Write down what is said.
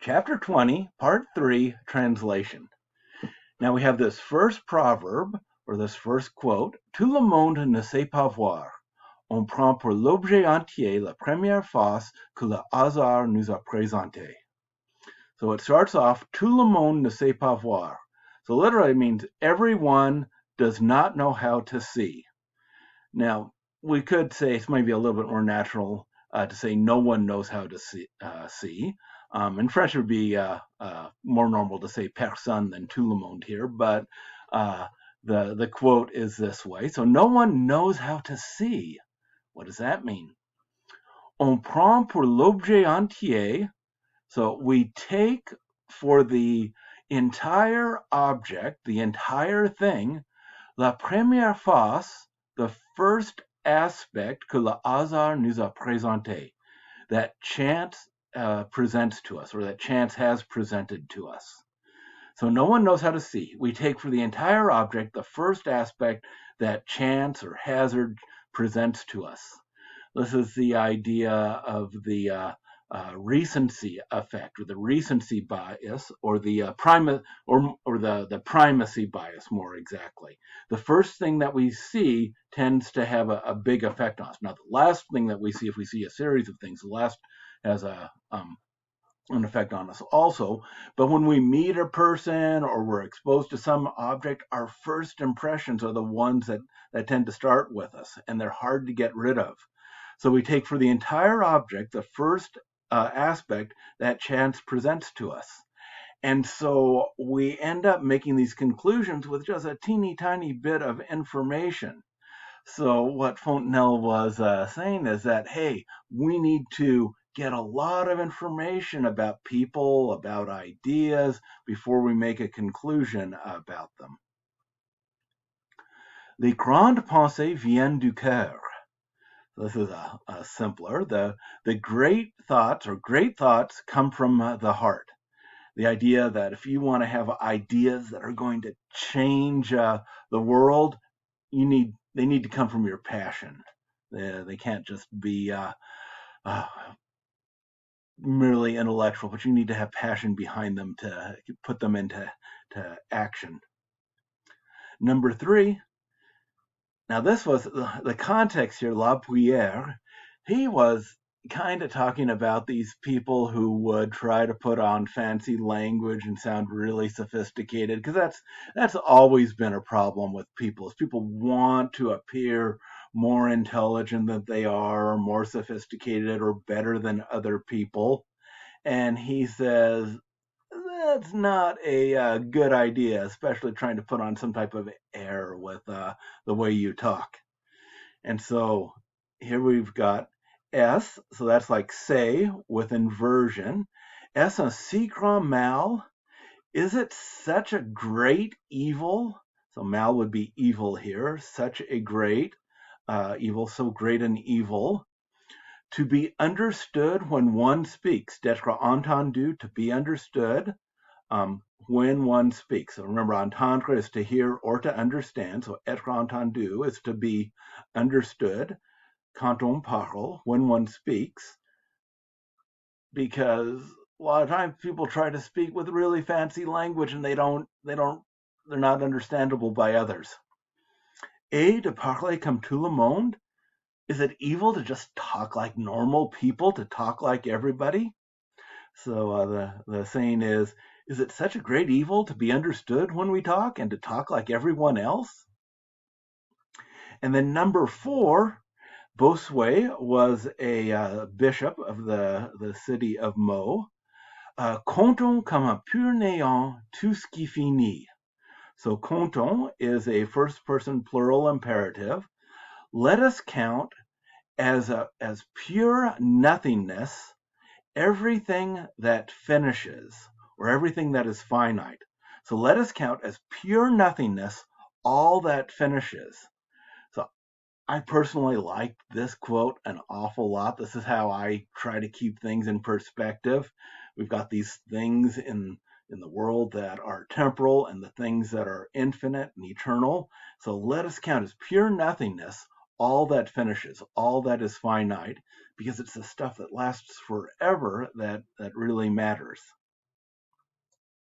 Chapter 20, Part 3, Translation. Now we have this first proverb, or this first quote, Tout le monde ne sait pas voir. On prend pour l'objet entier la première face que le hasard nous a présentée. So it starts off, Tout le monde ne sait pas voir. So literally it means everyone does not know how to see. Now, we could say it's maybe a little bit more natural to say no one knows how to see. In French, it would be more normal to say personne than tout le monde here, but the quote is this way. So no one knows how to see. What does that mean? On prend pour l'objet entier. So we take for the entire object, the entire thing, la première face, the first aspect que le hasard nous a présenté, that chance presents to us, or that chance has presented to us. So no one knows how to see. We take for the entire object the first aspect that chance or hazard presents to us. This is the idea of the recency effect, or the recency bias, or the the primacy bias, more exactly. The first thing that we see tends to have a big effect on us. Now, the last thing that we see, if we see a series of things, the last has an effect on us also. But when we meet a person or we're exposed to some object, our first impressions are the ones that tend to start with us, and they're hard to get rid of. So we take for the entire object the first aspect that chance presents to us. And so we end up making these conclusions with just a teeny tiny bit of information. So what Fontenelle was saying is that, hey, we need to get a lot of information about people, about ideas, before we make a conclusion about them. Les grandes pensées viennent du cœur. This is a simpler. The great thoughts come from the heart. The idea that if you want to have ideas that are going to change the world, they need to come from your passion. They can't just be merely intellectual, but you need to have passion behind them to put them into action. Number 3. Now, this was the context here, La Bruyère. He was kind of talking about these people who would try to put on fancy language and sound really sophisticated, because that's always been a problem with people. Is people want to appear more intelligent than they are, or more sophisticated, or better than other people. And he says, that's not a good idea, especially trying to put on some type of air with the way you talk. And so here we've got S, so that's like say with inversion. Est un si grand mal? Is it such a great evil? So mal would be evil here. Such a great evil, so great an evil. To be understood when one speaks. D'être entendu, to be understood when one speaks. So remember, entendre is to hear or to understand. So être entendu is to be understood. Quand on parle, when one speaks. Because a lot of times people try to speak with really fancy language and they're not understandable by others. Et de parler comme tout le monde? Is it evil to just talk like normal people, to talk like everybody? So the saying is it such a great evil to be understood when we talk and to talk like everyone else? And then number 4, Bossuet was a bishop of the city of Meaux. Comptons comme un pur néant tout ce qui finit. So comptons is a first person plural imperative. Let us count as pure nothingness everything that finishes, or everything that is finite. So let us count as pure nothingness all that finishes. So I personally like this quote an awful lot. This is how I try to keep things in perspective. We've got these things in the world that are temporal and the things that are infinite and eternal. So let us count as pure nothingness all that finishes, all that is finite, because it's the stuff that lasts forever that really matters.